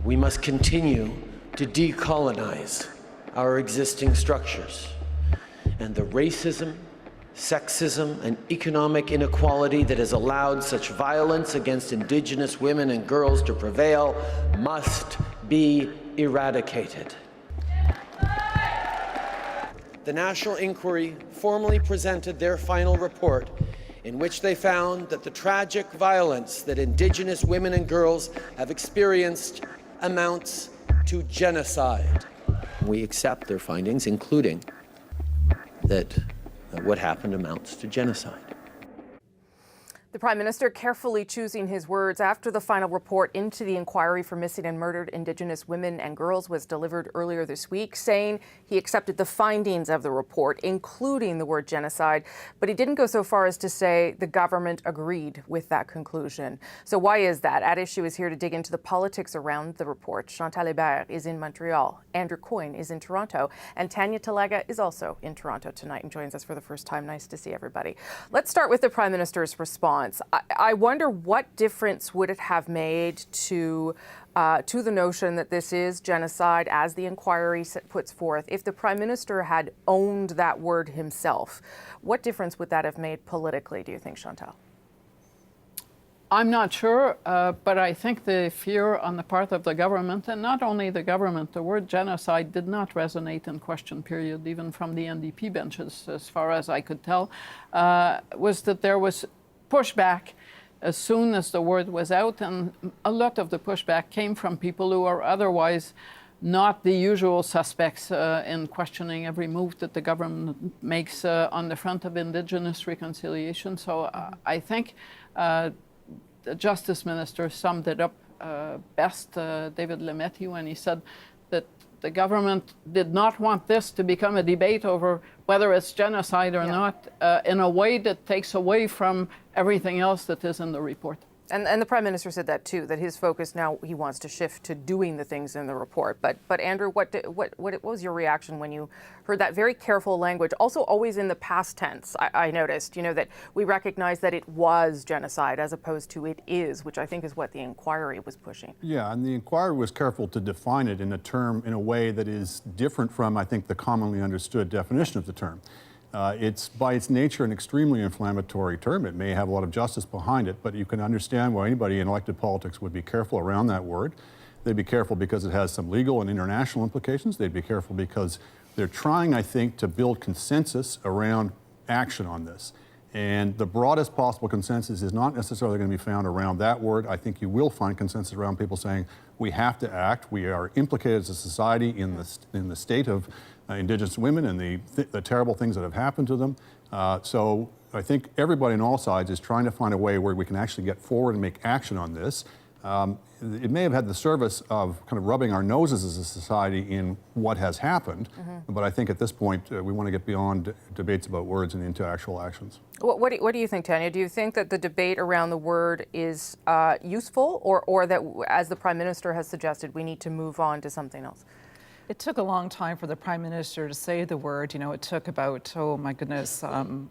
We must continue to decolonize our existing structures, and the racism, sexism, and economic inequality that has allowed such violence against Indigenous women and girls to prevail must be eradicated. The National Inquiry formally presented their final report, in which they found that the tragic violence that Indigenous women and girls have experienced amounts to genocide. We accept their findings, including that what happened amounts to genocide. The Prime Minister carefully choosing his words after the final report into the inquiry for missing and murdered Indigenous women and girls was delivered earlier this week, saying he accepted the findings of the report, including the word genocide, but he didn't go so far as to say the government agreed with that conclusion. So why is that? At Issue is here to dig into the politics around the report. Chantal Hébert is in Montreal, Andrew Coyne is in Toronto, and Tanya Talaga is also in Toronto tonight and joins us for the first time. Nice to see everybody. Let's start with the Prime Minister's response. I wonder what difference would it have made to the notion that this is genocide, as the inquiry puts forth, if the Prime Minister had owned that word himself. What difference would that have made politically, do you think, Chantal? I'm not sure, but I think the fear on the part of the government, and not only the government, the word genocide did not resonate in question period, even from the NDP benches, as far as I could tell, was that there was pushback as soon as the word was out, and a lot of the pushback came from people who are otherwise not the usual suspects in questioning every move that the government makes on the front of Indigenous reconciliation. So I think the Justice Minister summed it up best, David Lametti, when he said that the government did not want this to become a debate over whether it's genocide or not, in a way that takes away from everything else that is in the report. And the Prime Minister said that too, that his focus now, he wants to shift to doing the things in the report. But Andrew, what was your reaction when you heard that very careful language, also always in the past tense? I noticed, that we recognize that it was genocide as opposed to it is, which I think is what the inquiry was pushing. Yeah, and the inquiry was careful to define it in a way that is different from, I think, the commonly understood definition of the term. It's by its nature an extremely inflammatory term. It may have a lot of justice behind it, but you can understand why anybody in elected politics would be careful around that word. They'd be careful because it has some legal and international implications. They'd be careful because they're trying, I think, to build consensus around action on this. And the broadest possible consensus is not necessarily going to be found around that word. I think you will find consensus around people saying we have to act. We are implicated as a society in the state of Indigenous women and the terrible things that have happened to them. So I think everybody on all sides is trying to find a way where we can actually get forward and make action on this. It may have had the service of kind of rubbing our noses as a society in what has happened, but I think at this point we want to get beyond debates about words and into actual actions. What do you think, Tanya? Do you think that the debate around the word is useful, or that, as the Prime Minister has suggested, we need to move on to something else? It took a long time for the Prime Minister to say the word. It took about, oh my goodness,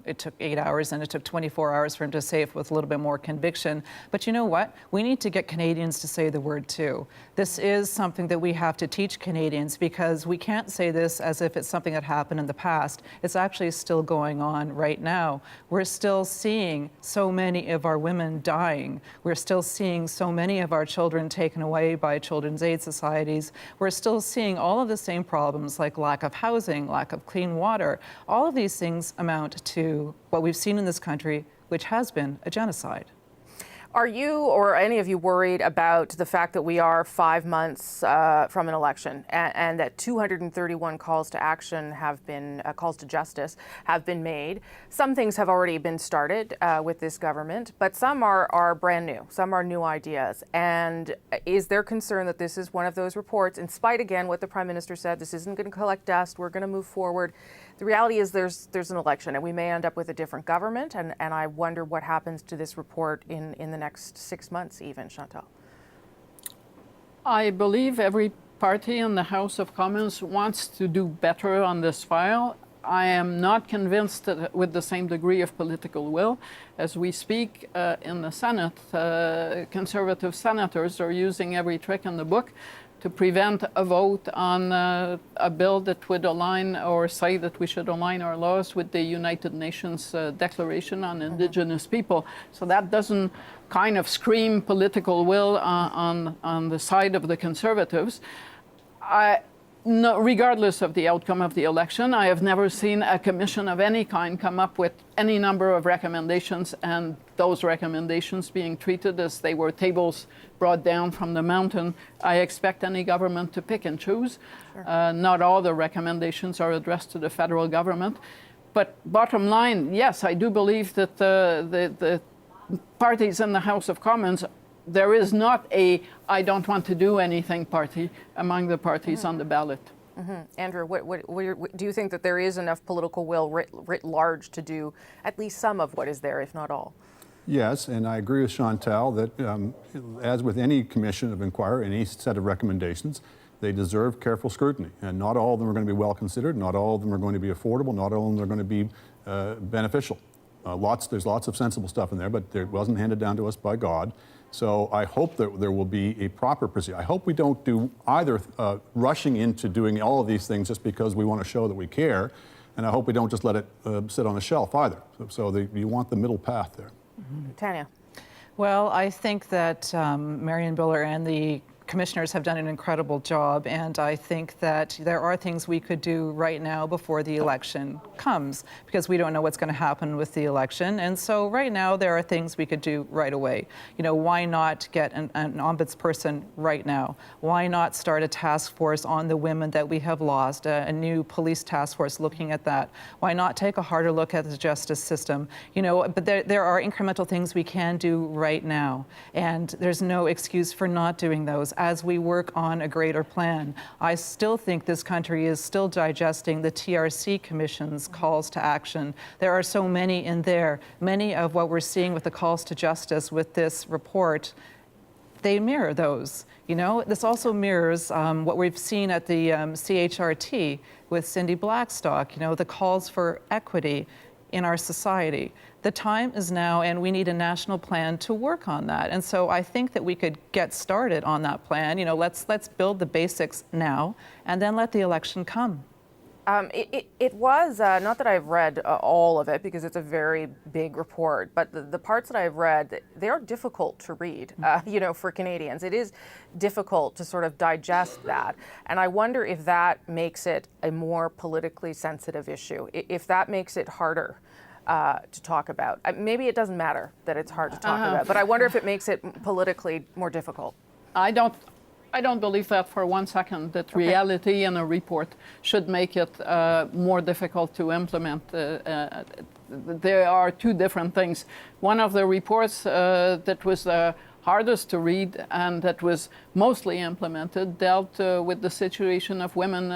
it took 8 hours and it took 24 hours for him to say it with a little bit more conviction. But you know what? We need to get Canadians to say the word too. This is something that we have to teach Canadians, because we can't say this as if it's something that happened in the past. It's actually still going on right now. We're still seeing so many of our women dying. We're still seeing so many of our children taken away by children's aid societies. We're still seeing all of the same problems like lack of housing, lack of clean water. All of these things amount to what we've seen in this country, which has been a genocide. Are you or any of you worried about the fact that we are 5 months from an election, and that 231 calls to action have been, calls to justice have been made? Some things have already been started with this government, but some are brand new. Some are new ideas. And is there concern that this is one of those reports, in spite, again, what the Prime Minister said, this isn't going to collect dust, we're going to move forward? The reality is there's an election, and we may end up with a different government, and I wonder what happens to this report in the next 6 months even, Chantal. I believe every party in the House of Commons wants to do better on this file. I am not convinced that with the same degree of political will. As we speak in the Senate, conservative senators are using every trick in the book to prevent a vote on a bill that would align or say that we should align our laws with the United Nations Declaration on Indigenous People. So that doesn't kind of scream political will on the side of the Conservatives. No, regardless of the outcome of the election, I have never seen a commission of any kind come up with any number of recommendations, and those recommendations being treated as they were tables brought down from the mountain. I expect any government to pick and choose. Sure. Not all the recommendations are addressed to the federal government. But bottom line, yes, I do believe that the parties in the House of Commons, there is not a I don't want to do anything party among the parties on the ballot. Andrew, what do you think that there is enough political will writ large to do at least some of what is there, if not all? Yes, and I agree with Chantal that as with any commission of inquiry, any set of recommendations, they deserve careful scrutiny. And not all of them are going to be well considered, not all of them are going to be affordable, not all of them are going to be beneficial. There's lots of sensible stuff in there, but it wasn't handed down to us by God. So I hope that there will be a proper procedure. I hope we don't do either rushing into doing all of these things just because we want to show that we care, and I hope we don't just let it sit on the shelf either. So you want the middle path there. Tanya. Well, I think that Marion Biller and the commissioners have done an incredible job, and I think that there are things we could do right now before the election comes, because we don't know what's going to happen with the election. And so right now there are things we could do right away. You know, why not get an ombudsperson right now? Why not start a task force on the women that we have lost, a new police task force looking at that? Why not take a harder look at the justice system? You know, but there are incremental things we can do right now, and there's no excuse for not doing those as we work on a greater plan. I still think this country is still digesting the TRC Commission's calls to action. There are so many in there. Many of what we're seeing with the calls to justice with this report, they mirror those. You know, this also mirrors what we've seen at the CHRT with Cindy Blackstock, you know, the calls for equity in our society. The time is now, and we need a national plan to work on that. And so I think that we could get started on that plan. You know, let's build the basics now, and then let the election come. It was, not that I've read all of it because it's a very big report, but the parts that I've read, they are difficult to read, you know, for Canadians. It is difficult to sort of digest that. And I wonder if that makes it a more politically sensitive issue, if that makes it harder to talk about. Maybe it doesn't matter that it's hard to talk about, but I wonder if it makes it politically more difficult. I don't believe that for 1 second, that reality in a report should make it more difficult to implement. There are two different things. One of the reports that was hardest to read and that was mostly implemented dealt with the situation of women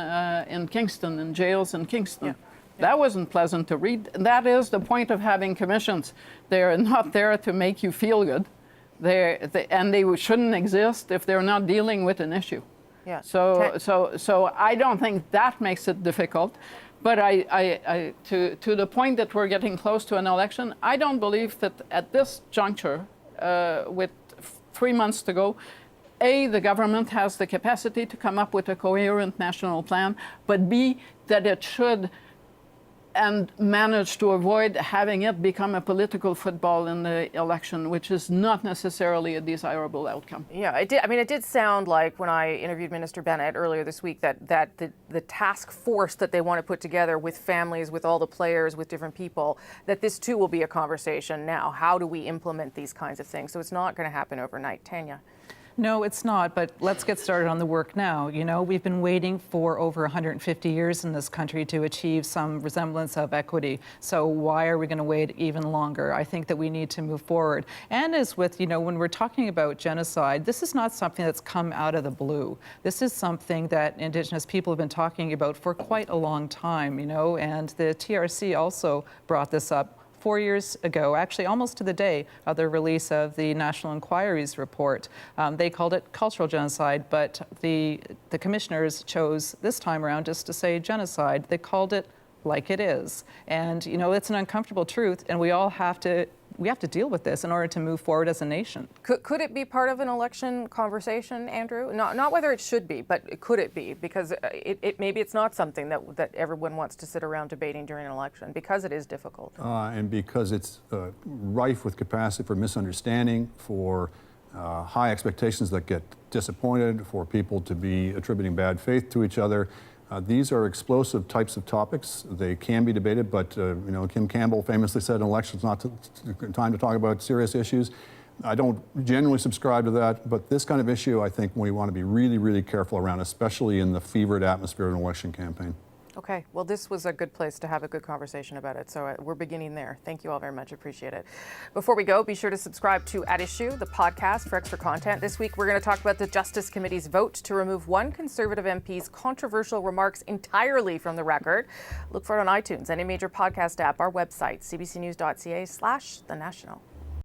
in Kingston, in jails in Kingston. Yeah. That wasn't pleasant to read. That is the point of having commissions. They're not there to make you feel good. And they shouldn't exist if they're not dealing with an issue. Yeah. So I don't think that makes it difficult. But to the point that we're getting close to an election, I don't believe that at this juncture, with 3 months to go, A, the government has the capacity to come up with a coherent national plan, but B, that it should and manage to avoid having it become a political football in the election, which is not necessarily a desirable outcome. Yeah, it did. I mean, it did sound like when I interviewed Minister Bennett earlier this week that the task force that they want to put together with families, with all the players, with different people, that this too will be a conversation now. How do we implement these kinds of things? So it's not going to happen overnight. Tanya. No, it's not, but let's get started on the work now. You know, we've been waiting for over 150 years in this country to achieve some resemblance of equity. So why are we going to wait even longer? I think that we need to move forward. And as with, you know, when we're talking about genocide, this is not something that's come out of the blue. This is something that Indigenous people have been talking about for quite a long time, you know, and the TRC also brought this up 4 years ago, actually almost to the day of the release of the National Inquiry's report. They called it cultural genocide, but the commissioners chose this time around just to say genocide. They called it like it is. And, you know, it's an uncomfortable truth, and we have to deal with this in order to move forward as a nation. Could it be part of an election conversation, Andrew? Not whether it should be, but could it be? Because maybe it's not something that everyone wants to sit around debating during an election, because it is difficult. And because it's rife with capacity for misunderstanding, for high expectations that get disappointed, for people to be attributing bad faith to each other. These are explosive types of topics. They can be debated, but you know, Kim Campbell famously said, "An election's not time to talk about serious issues." I don't generally subscribe to that, but this kind of issue, I think we want to be really, really careful around, especially in the fevered atmosphere of an election campaign. Okay, well, this was a good place to have a good conversation about it, so we're beginning there. Thank you all very much. Appreciate it. Before we go, be sure to subscribe to At Issue, the podcast, for extra content. This week, we're going to talk about the Justice Committee's vote to remove one Conservative MP's controversial remarks entirely from the record. Look for it on iTunes, any major podcast app, our website, cbcnews.ca/thenational.